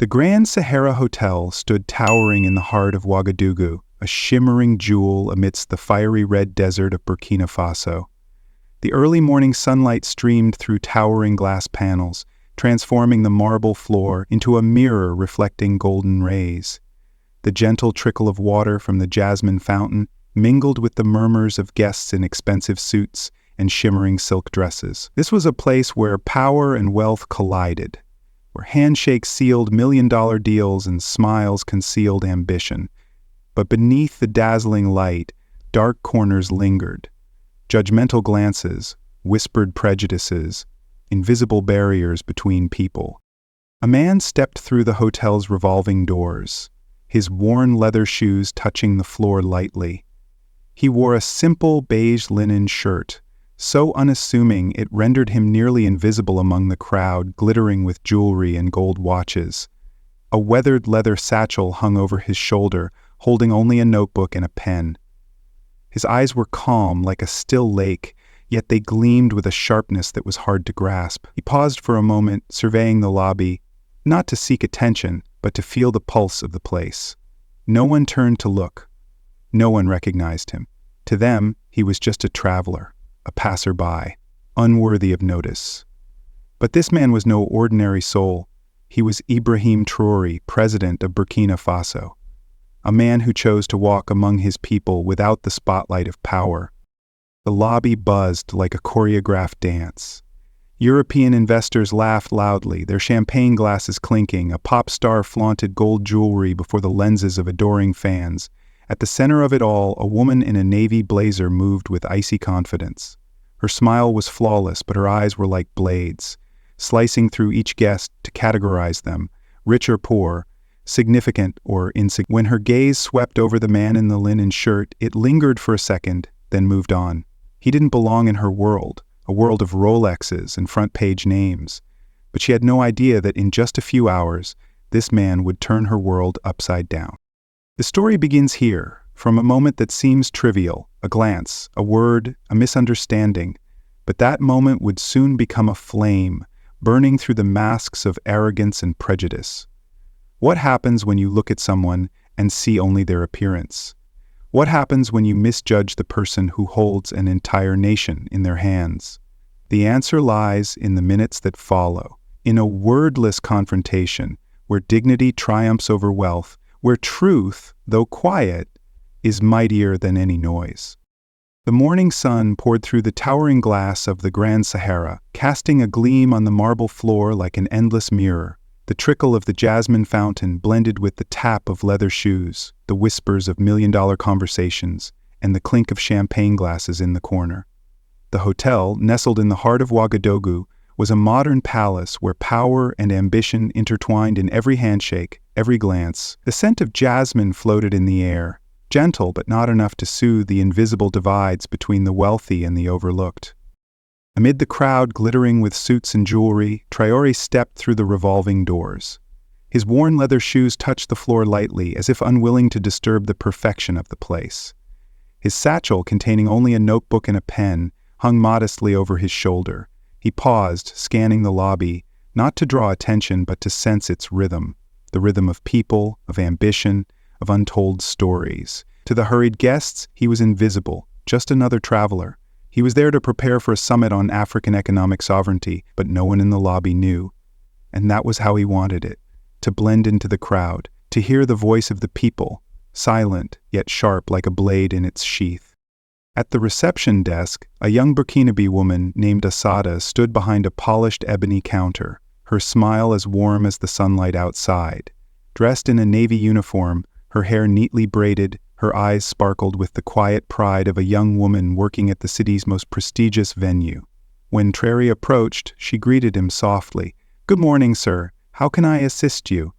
The Grand Sahara Hotel stood towering in the heart of Ouagadougou, a shimmering jewel amidst the fiery red desert of Burkina Faso. The early morning sunlight streamed through towering glass panels, transforming the marble floor into a mirror reflecting golden rays. The gentle trickle of water from the jasmine fountain mingled with the murmurs of guests in expensive suits and shimmering silk dresses. This was a place where power and wealth collided, where handshakes sealed million-dollar deals and smiles concealed ambition. But beneath the dazzling light, dark corners lingered. Judgmental glances, whispered prejudices, invisible barriers between people. A man stepped through the hotel's revolving doors, his worn leather shoes touching the floor lightly. He wore a simple beige linen shirt, so unassuming it rendered him nearly invisible among the crowd glittering with jewelry and gold watches. A weathered leather satchel hung over his shoulder, holding only a notebook and a pen. His eyes were calm, like a still lake, yet they gleamed with a sharpness that was hard to grasp. He paused for a moment, surveying the lobby, not to seek attention, but to feel the pulse of the place. No one turned to look. No one recognized him. To them, he was just a traveler, a passerby, unworthy of notice. But this man was no ordinary soul. He was Ibrahim Traore, president of Burkina Faso, a man who chose to walk among his people without the spotlight of power. The lobby buzzed like a choreographed dance. European investors laughed loudly, their champagne glasses clinking. A pop star flaunted gold jewelry before the lenses of adoring fans. At the center of it all, a woman in a navy blazer moved with icy confidence. Her smile was flawless, but her eyes were like blades, slicing through each guest to categorize them, rich or poor, significant or insignificant. When her gaze swept over the man in the linen shirt, it lingered for a second, then moved on. He didn't belong in her world, a world of Rolexes and front-page names. But she had no idea that in just a few hours, this man would turn her world upside down. The story begins here, from a moment that seems trivial, a glance, a word, a misunderstanding. But that moment would soon become a flame, burning through the masks of arrogance and prejudice. What happens when you look at someone and see only their appearance? What happens when you misjudge the person who holds an entire nation in their hands? The answer lies in the minutes that follow, in a wordless confrontation where dignity triumphs over wealth, where truth, though quiet, is mightier than any noise. The morning sun poured through the towering glass of the Grand Sahara, casting a gleam on the marble floor like an endless mirror. The trickle of the jasmine fountain blended with the tap of leather shoes, the whispers of million-dollar conversations, and the clink of champagne glasses in the corner. The hotel, nestled in the heart of Ouagadougou, was a modern palace where power and ambition intertwined in every handshake, every glance. The scent of jasmine floated in the air, gentle but not enough to soothe the invisible divides between the wealthy and the overlooked. Amid the crowd glittering with suits and jewelry, Traore stepped through the revolving doors. His worn leather shoes touched the floor lightly, as if unwilling to disturb the perfection of the place. His satchel, containing only a notebook and a pen, hung modestly over his shoulder. He paused, scanning the lobby, not to draw attention but to sense its rhythm, the rhythm of people, of ambition, of untold stories. To the hurried guests, he was invisible, just another traveler. He was there to prepare for a summit on African economic sovereignty, but no one in the lobby knew. And that was how he wanted it, to blend into the crowd, to hear the voice of the people, silent yet sharp like a blade in its sheath. At the reception desk, a young Burkinabe woman named Asada stood behind a polished ebony counter, her smile as warm as the sunlight outside. Dressed in a navy uniform, her hair neatly braided, her eyes sparkled with the quiet pride of a young woman working at the city's most prestigious venue. When Traore approached, she greeted him softly. "Good morning, sir. How can I assist you?"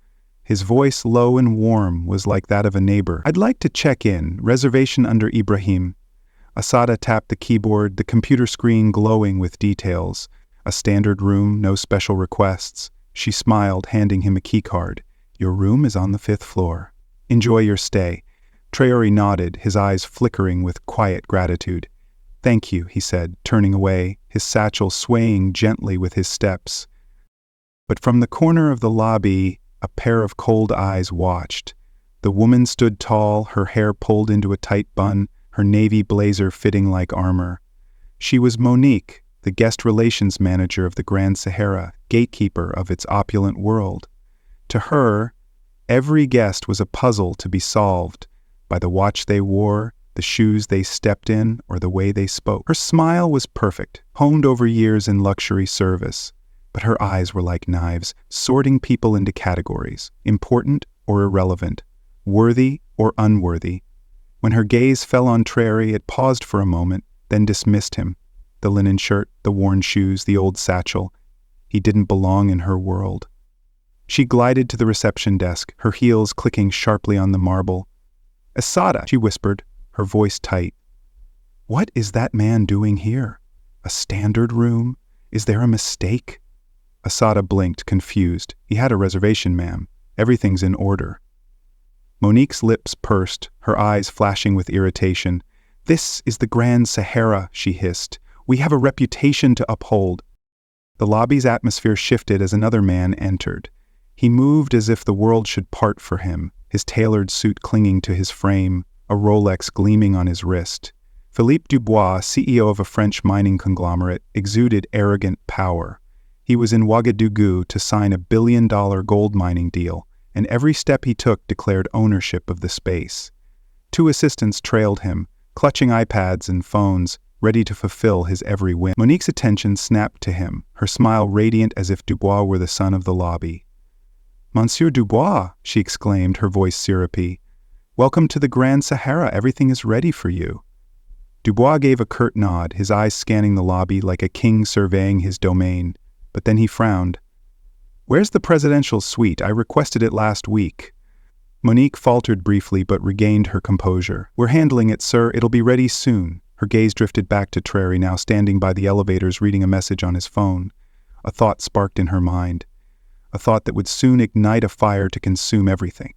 His voice, low and warm, was like that of a neighbor. "I'd like to check in. Reservation under Ibrahim." Asada tapped the keyboard, the computer screen glowing with details. A standard room, no special requests. She smiled, handing him a keycard. "Your room is on the 5th floor. Enjoy your stay." Traore nodded, his eyes flickering with quiet gratitude. "Thank you," he said, turning away, his satchel swaying gently with his steps. But from the corner of the lobby, A pair of cold eyes watched. The woman stood tall, her hair pulled into a tight bun, her navy blazer fitting like armor. She was Monique, the guest relations manager of the Grand Sahara, gatekeeper of its opulent world. To her, every guest was a puzzle to be solved by the watch they wore, the shoes they stepped in, or the way they spoke. Her smile was perfect, honed over years in luxury service, but her eyes were like knives, sorting people into categories, important or irrelevant, worthy or unworthy. When her gaze fell on Traore, it paused for a moment, then dismissed him. The linen shirt, the worn shoes, the old satchel. He didn't belong in her world. She glided to the reception desk, her heels clicking sharply on the marble. "Asada," she whispered, her voice tight. "What is that man doing here? A standard room? Is there a mistake?" Asada blinked, confused. "He had a reservation, ma'am. Everything's in order." Monique's lips pursed, her eyes flashing with irritation. "This is the Grand Sahara," she hissed. "We have a reputation to uphold." The lobby's atmosphere shifted as another man entered. He moved as if the world should part for him, his tailored suit clinging to his frame, a Rolex gleaming on his wrist. Philippe Dubois, CEO of a French mining conglomerate, exuded arrogant power. He was in Ouagadougou to sign a billion-dollar gold mining deal, and every step he took declared ownership of the space. Two assistants trailed him, clutching iPads and phones, ready to fulfill his every whim. Monique's attention snapped to him, her smile radiant as if Dubois were the son of the lobby. "Monsieur Dubois," she exclaimed, her voice syrupy. "Welcome to the Grand Sahara. Everything is ready for you." Dubois gave a curt nod, his eyes scanning the lobby like a king surveying his domain. But then he frowned. "Where's the presidential suite? I requested it last week." Monique faltered briefly but regained her composure. "We're handling it, sir. It'll be ready soon." Her gaze drifted back to Traore, now standing by the elevators reading a message on his phone. A thought sparked in her mind. A thought that would soon ignite a fire to consume everything.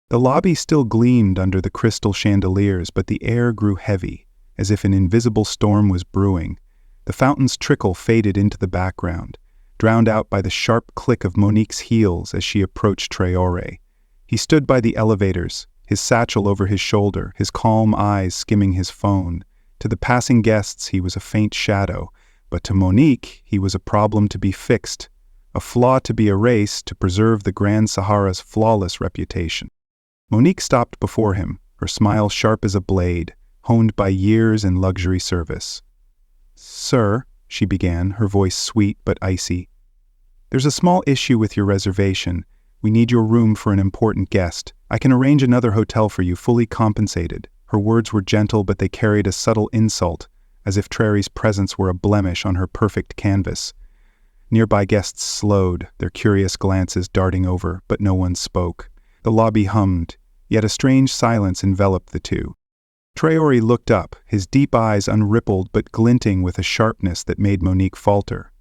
The lobby still gleamed under the crystal chandeliers, but the air grew heavy, as if an invisible storm was brewing. The fountain's trickle faded into the background, drowned out by the sharp click of Monique's heels as she approached Traore. He stood by the elevators, his satchel over his shoulder, his calm eyes skimming his phone. To the passing guests he was a faint shadow, but to Monique he was a problem to be fixed, a flaw to be erased to preserve the Grand Sahara's flawless reputation. Monique stopped before him, her smile sharp as a blade, honed by years in luxury service. "Sir," she began, her voice sweet but icy, "there's a small issue with your reservation. We need your room for an important guest. I can arrange another hotel for you, fully compensated." Her words were gentle, but they carried a subtle insult, as if Traore's presence were a blemish on her perfect canvas. Nearby guests slowed, their curious glances darting over, but no one spoke. The lobby hummed, yet a strange silence enveloped the two. Traore looked up, his deep eyes unrippled but glinting with a sharpness that made Monique falter.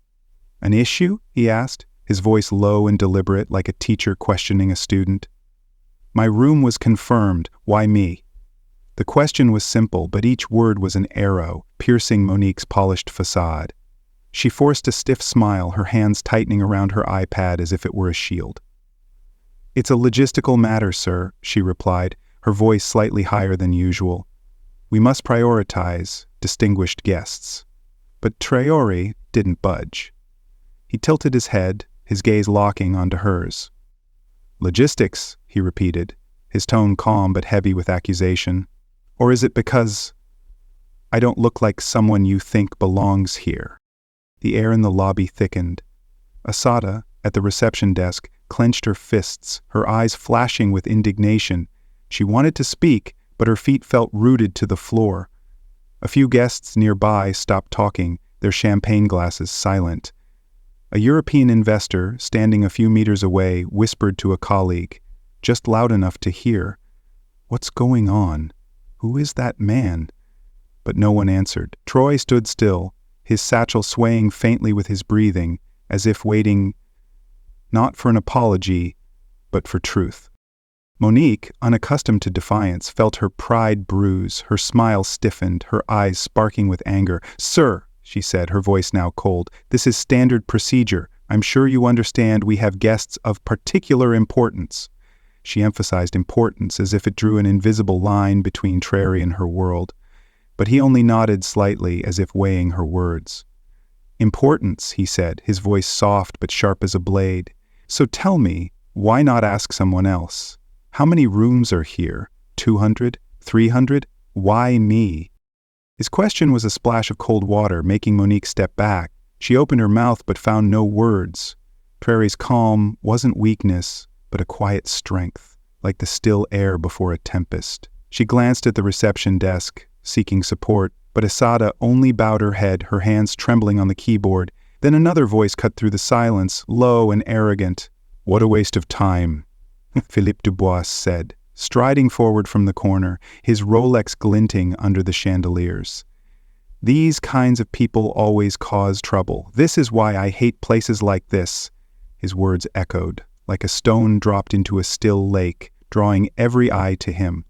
"An issue?" he asked, his voice low and deliberate like a teacher questioning a student. "My room was confirmed. Why me?" The question was simple, but each word was an arrow, piercing Monique's polished facade. She forced a stiff smile, her hands tightening around her iPad as if it were a shield. "It's a logistical matter, sir," she replied, her voice slightly higher than usual. "We must prioritize distinguished guests." But Traore didn't budge. He tilted his head, his gaze locking onto hers. "Logistics," he repeated, his tone calm but heavy with accusation. "Or is it because I don't look like someone you think belongs here?" The air in the lobby thickened. Asada, at the reception desk, clenched her fists, her eyes flashing with indignation. She wanted to speak, but her feet felt rooted to the floor. A few guests nearby stopped talking, their champagne glasses silent. A European investor, standing a few meters away, whispered to a colleague, just loud enough to hear, "What's going on? Who is that man?" But no one answered. Traore stood still, his satchel swaying faintly with his breathing, as if waiting not for an apology, but for truth. Monique, unaccustomed to defiance, felt her pride bruise, her smile stiffened, her eyes sparking with anger. "Sir," she said, her voice now cold, "this is standard procedure. I'm sure you understand we have guests of particular importance." She emphasized importance as if it drew an invisible line between Traore and her world, but he only nodded slightly as if weighing her words. "Importance," he said, his voice soft but sharp as a blade. "So tell me, why not ask someone else? How many rooms are here? 200? 300? Why me?" His question was a splash of cold water, making Monique step back. She opened her mouth but found no words. Traore's calm wasn't weakness, but a quiet strength, like the still air before a tempest. She glanced at the reception desk, seeking support, but Asada only bowed her head, her hands trembling on the keyboard. Then another voice cut through the silence, low and arrogant. "What a waste of time," Philippe Dubois said, striding forward from the corner, his Rolex glinting under the chandeliers. "These kinds of people always cause trouble. This is why I hate places like this." His words echoed, like a stone dropped into a still lake, drawing every eye to him.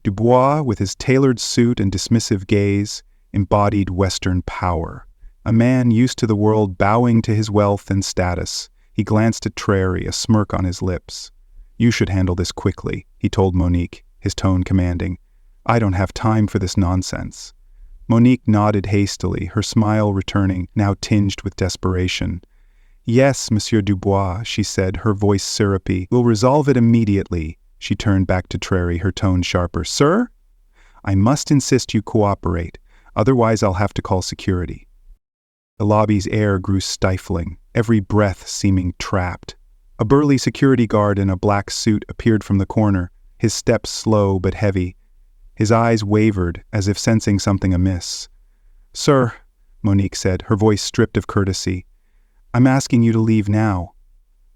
Dubois, with his tailored suit and dismissive gaze, embodied Western power. A man used to the world bowing to his wealth and status. He glanced at Traore, a smirk on his lips. "You should handle this quickly," he told Monique, his tone commanding. "I don't have time for this nonsense." Monique nodded hastily, her smile returning, now tinged with desperation. "Yes, Monsieur Dubois," she said, her voice syrupy. "We'll resolve it immediately." She turned back to Traore, her tone sharper. "Sir? I must insist you cooperate, otherwise I'll have to call security." The lobby's air grew stifling, every breath seeming trapped. A burly security guard in a black suit appeared from the corner, his steps slow but heavy. His eyes wavered, as if sensing something amiss. "Sir," Monique said, her voice stripped of courtesy, "I'm asking you to leave now."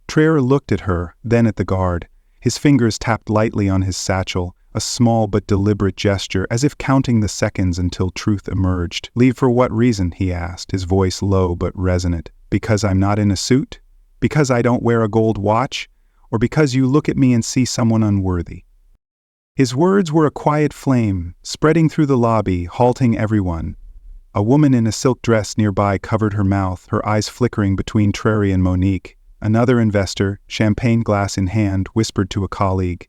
Traore looked at her, then at the guard. His fingers tapped lightly on his satchel, a small but deliberate gesture, as if counting the seconds until truth emerged. "Leave for what reason?" he asked, his voice low but resonant. "Because I'm not in a suit? Because I don't wear a gold watch? Or because you look at me and see someone unworthy?" His words were a quiet flame, spreading through the lobby, halting everyone. A woman in a silk dress nearby covered her mouth, her eyes flickering between Traore and Monique. Another investor, champagne glass in hand, whispered to a colleague,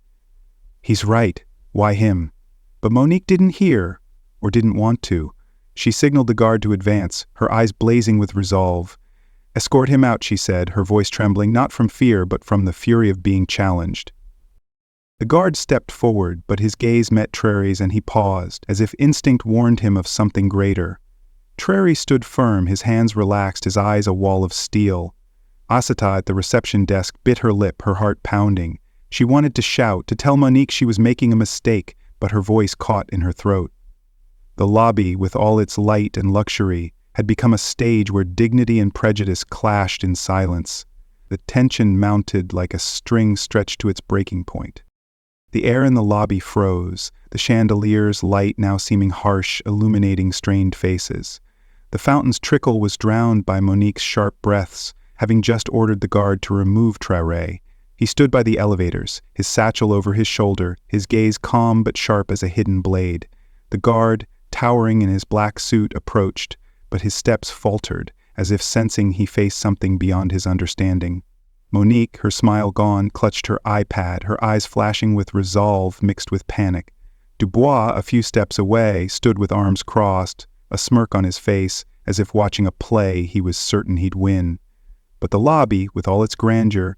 "He's right. Why him?" But Monique didn't hear, or didn't want to. She signaled the guard to advance, her eyes blazing with resolve. "Escort him out," she said, her voice trembling, not from fear but from the fury of being challenged. The guard stepped forward, but his gaze met Traore's and he paused, as if instinct warned him of something greater. Traore stood firm, his hands relaxed, his eyes a wall of steel. Asata at the reception desk bit her lip, her heart pounding. She wanted to shout, to tell Monique she was making a mistake, but her voice caught in her throat. The lobby, with all its light and luxury, had become a stage where dignity and prejudice clashed in silence. The tension mounted like a string stretched to its breaking point. The air in the lobby froze, the chandelier's light now seeming harsh, illuminating strained faces. The fountain's trickle was drowned by Monique's sharp breaths, having just ordered the guard to remove Traore. He stood by the elevators, his satchel over his shoulder, his gaze calm but sharp as a hidden blade. The guard, towering in his black suit, approached, but his steps faltered, as if sensing he faced something beyond his understanding. Monique, her smile gone, clutched her iPad, her eyes flashing with resolve mixed with panic. Dubois, a few steps away, stood with arms crossed, a smirk on his face, as if watching a play he was certain he'd win. But the lobby, with all its grandeur,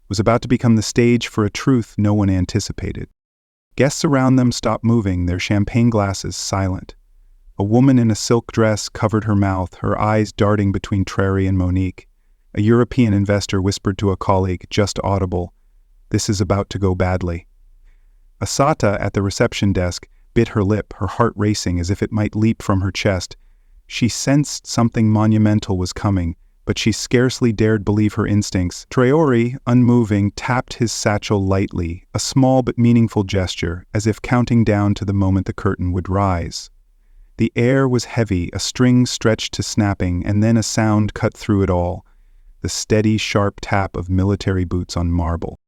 was about to become the stage for a truth no one anticipated. Guests around them stopped moving, their champagne glasses silent. A woman in a silk dress covered her mouth, her eyes darting between Traore and Monique. A European investor whispered to a colleague, just audible, "This is about to go badly." Asata at the reception desk bit her lip, her heart racing as if it might leap from her chest. She sensed something monumental was coming, but she scarcely dared believe her instincts. Traore, unmoving, tapped his satchel lightly, a small but meaningful gesture, as if counting down to the moment the curtain would rise. The air was heavy, a string stretched to snapping, and then a sound cut through it all, the steady, sharp tap of military boots on marble.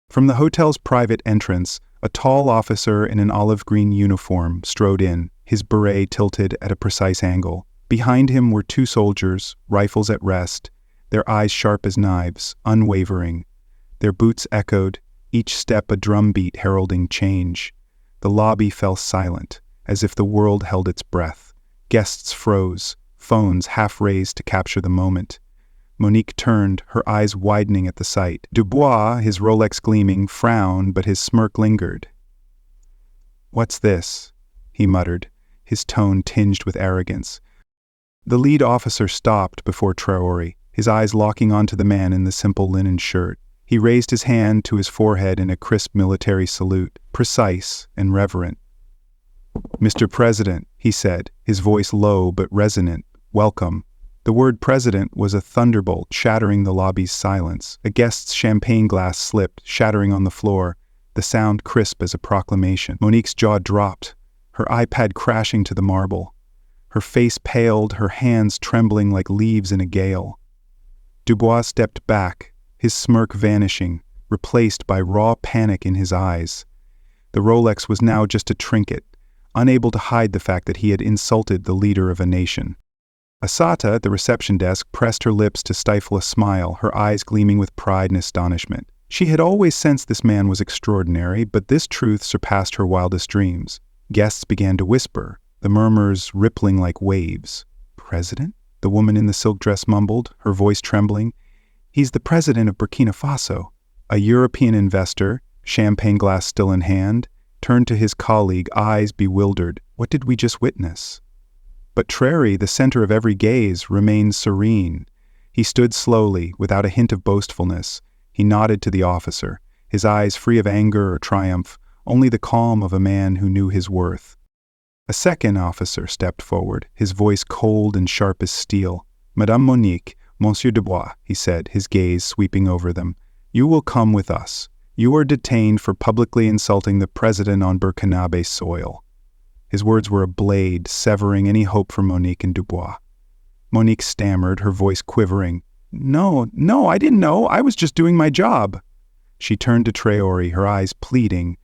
From the hotel's private entrance, a tall officer in an olive-green uniform strode in, his beret tilted at a precise angle. Behind him were two soldiers, rifles at rest, their eyes sharp as knives, unwavering. Their boots echoed, each step a drumbeat heralding change. The lobby fell silent, as if the world held its breath. Guests froze, phones half raised to capture the moment. Monique turned, her eyes widening at the sight. Dubois, his Rolex gleaming, frowned, but his smirk lingered. "What's this?" he muttered, his tone tinged with arrogance. The lead officer stopped before Traore, his eyes locking onto the man in the simple linen shirt. He raised his hand to his forehead in a crisp military salute, precise and reverent. "Mr. President," he said, his voice low but resonant, "welcome." The word president was a thunderbolt shattering the lobby's silence. A guest's champagne glass slipped, shattering on the floor, the sound crisp as a proclamation. Monique's jaw dropped, her iPad crashing to the marble. Her face paled, her hands trembling like leaves in a gale. Dubois stepped back, his smirk vanishing, replaced by raw panic in his eyes. The Rolex was now just a trinket, unable to hide the fact that he had insulted the leader of a nation. Asata, at the reception desk, pressed her lips to stifle a smile, her eyes gleaming with pride and astonishment. She had always sensed this man was extraordinary, but this truth surpassed her wildest dreams. Guests began to whisper, the murmurs rippling like waves. "President?" the woman in the silk dress mumbled, her voice trembling. "He's the president of Burkina Faso." A European investor, champagne glass still in hand, turned to his colleague, eyes bewildered. What did we just witness? But Traore, the center of every gaze, remained serene. He stood slowly, without a hint of boastfulness. He nodded to the officer, his eyes free of anger or triumph, only the calm of a man who knew his worth. A second officer stepped forward, his voice cold and sharp as steel. "Madame Monique, Monsieur Dubois," he said, his gaze sweeping over them, "you will come with us. You are detained for publicly insulting the president on Burkinabe soil." His words were a blade, severing any hope for Monique and Dubois. Monique stammered, her voice quivering. No, I didn't know. I was just doing my job." She turned to Traore, her eyes pleading,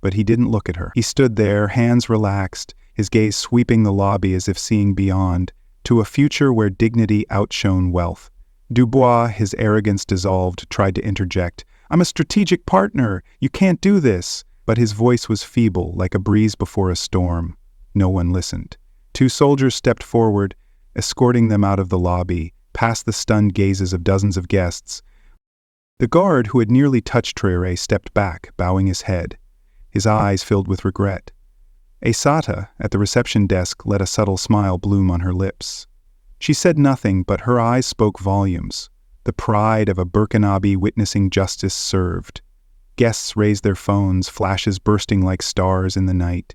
but he didn't look at her. He stood there, hands relaxed, his gaze sweeping the lobby as if seeing beyond, to a future where dignity outshone wealth. Dubois, his arrogance dissolved, tried to interject. "I'm a strategic partner. You can't do this." But his voice was feeble, like a breeze before a storm. No one listened. Two soldiers stepped forward, escorting them out of the lobby, past the stunned gazes of dozens of guests. The guard, who had nearly touched Traore, stepped back, bowing his head. His eyes filled with regret. Asata, at the reception desk, let a subtle smile bloom on her lips. She said nothing, but her eyes spoke volumes. The pride of a Burkinabe witnessing justice served. Guests raised their phones, flashes bursting like stars in the night.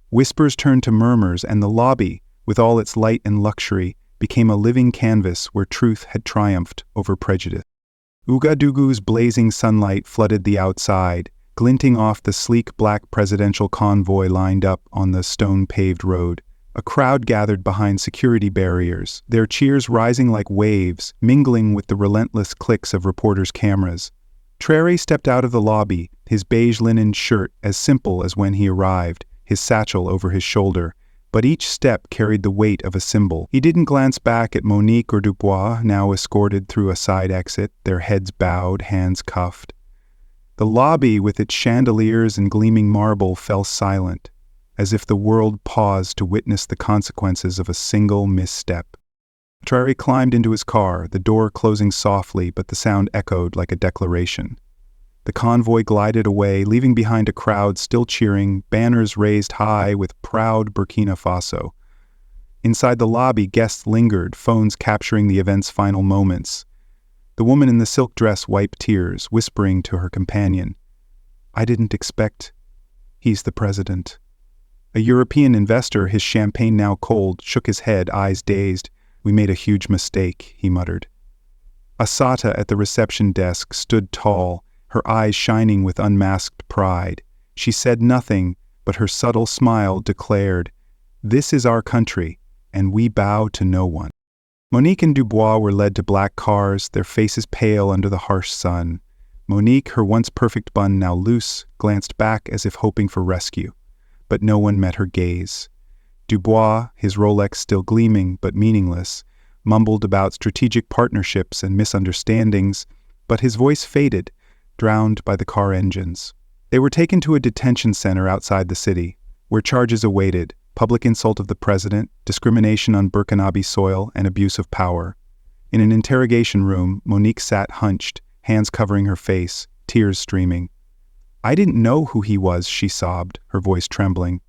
Whispers turned to murmurs, and the lobby, with all its light and luxury, became a living canvas where truth had triumphed over prejudice. Ouagadougou's blazing sunlight flooded the outside, glinting off the sleek black presidential convoy lined up on the stone-paved road. A crowd gathered behind security barriers, their cheers rising like waves, mingling with the relentless clicks of reporters' cameras. Traore stepped out of the lobby, his beige linen shirt as simple as when he arrived, his satchel over his shoulder, but each step carried the weight of a symbol. He didn't glance back at Monique or Dubois, now escorted through a side exit, their heads bowed, hands cuffed. The lobby, with its chandeliers and gleaming marble, fell silent, as if the world paused to witness the consequences of a single misstep. Traore climbed into his car, the door closing softly, but the sound echoed like a declaration. The convoy glided away, leaving behind a crowd still cheering, banners raised high with "Proud Burkina Faso." Inside the lobby, guests lingered, phones capturing the event's final moments. The woman in the silk dress wiped tears, whispering to her companion, "I didn't expect. He's the president." A European investor, his champagne now cold, shook his head, eyes dazed. "We made a huge mistake," he muttered. Asata at the reception desk stood tall, her eyes shining with unmasked pride. She said nothing, but her subtle smile declared, "This is our country, and we bow to no one." Monique and Dubois were led to black cars, their faces pale under the harsh sun. Monique, her once perfect bun now loose, glanced back as if hoping for rescue, but no one met her gaze. Dubois, his Rolex still gleaming but meaningless, mumbled about strategic partnerships and misunderstandings, but his voice faded, drowned by the car engines. They were taken to a detention center outside the city, where charges awaited: public insult of the president, discrimination on Burkinabe soil, and abuse of power. In an interrogation room, Monique sat hunched, hands covering her face, tears streaming. "I didn't know who he was," she sobbed, her voice trembling.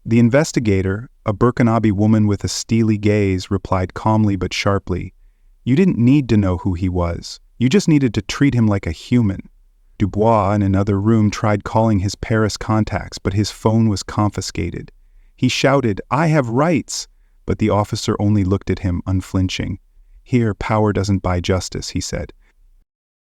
The investigator, a Burkinabe woman with a steely gaze, replied calmly but sharply, "You didn't need to know who he was. You just needed to treat him like a human." Dubois, in another room, tried calling his Paris contacts, but his phone was confiscated. He shouted, "I have rights!" but the officer only looked at him, unflinching. "Here, power doesn't buy justice," he said.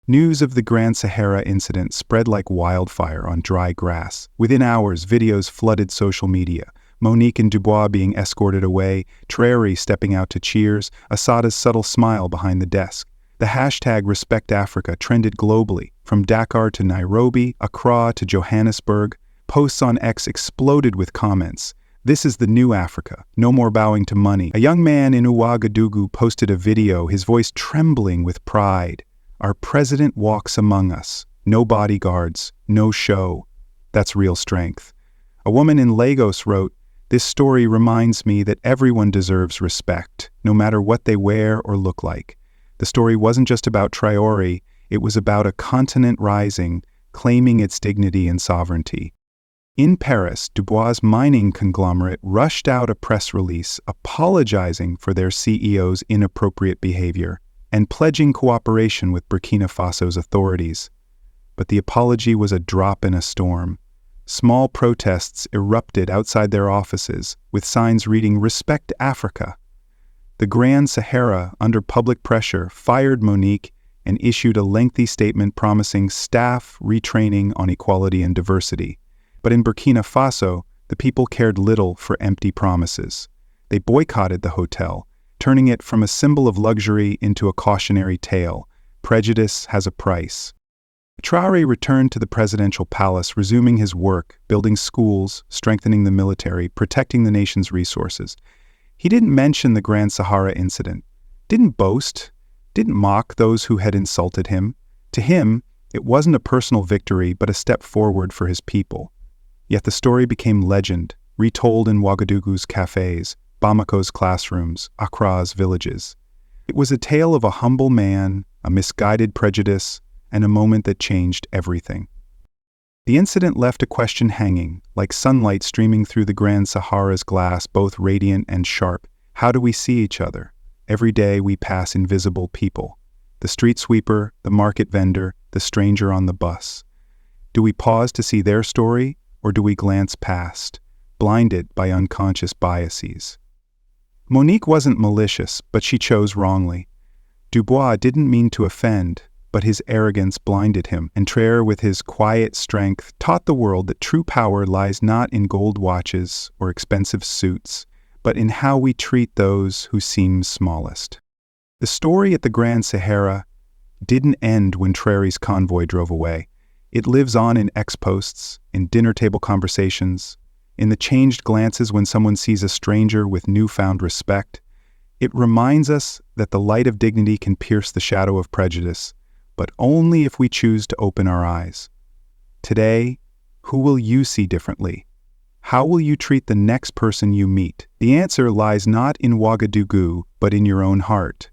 News of the Grand Sahara incident spread like wildfire on dry grass. Within hours, videos flooded social media. Monique and Dubois being escorted away, Traore stepping out to cheers, Assada's subtle smile behind the desk. The hashtag #RespectAfrica trended globally, from Dakar to Nairobi, Accra to Johannesburg. Posts on X exploded with comments. "This is the new Africa. No more bowing to money." A young man in Ouagadougou posted a video, his voice trembling with pride. "Our president walks among us. No bodyguards, no show. That's real strength." A woman in Lagos wrote, "This story reminds me that everyone deserves respect, no matter what they wear or look like." The story wasn't just about Traore, it was about a continent rising, claiming its dignity and sovereignty. In Paris, Dubois' mining conglomerate rushed out a press release apologizing for their CEO's inappropriate behavior and pledging cooperation with Burkina Faso's authorities. But the apology was a drop in a storm. Small protests erupted outside their offices, with signs reading "Respect Africa." The Grand Sahara, under public pressure, fired Monique and issued a lengthy statement promising staff retraining on equality and diversity. But in Burkina Faso, the people cared little for empty promises. They boycotted the hotel, turning it from a symbol of luxury into a cautionary tale. Prejudice has a price. Traore returned to the presidential palace, resuming his work, building schools, strengthening the military, protecting the nation's resources. He didn't mention the Grand Sahara incident, didn't boast, didn't mock those who had insulted him. To him, it wasn't a personal victory, but a step forward for his people. Yet the story became legend, retold in Ouagadougou's cafes, Bamako's classrooms, Accra's villages. It was a tale of a humble man, a misguided prejudice, and a moment that changed everything. The incident left a question hanging, like sunlight streaming through the Grand Sahara's glass, both radiant and sharp. How do we see each other? Every day we pass invisible people. The street sweeper, the market vendor, the stranger on the bus. Do we pause to see their story, or do we glance past, blinded by unconscious biases? Monique wasn't malicious, but she chose wrongly. Dubois didn't mean to offend, but his arrogance blinded him, and Traore, with his quiet strength, taught the world that true power lies not in gold watches or expensive suits, but in how we treat those who seem smallest. The story at the Grand Sahara didn't end when Traore's convoy drove away. It lives on in X-posts, in dinner table conversations, in the changed glances when someone sees a stranger with newfound respect. It reminds us that the light of dignity can pierce the shadow of prejudice, but only if we choose to open our eyes. Today, who will you see differently? How will you treat the next person you meet? The answer lies not in Ouagadougou, but in your own heart.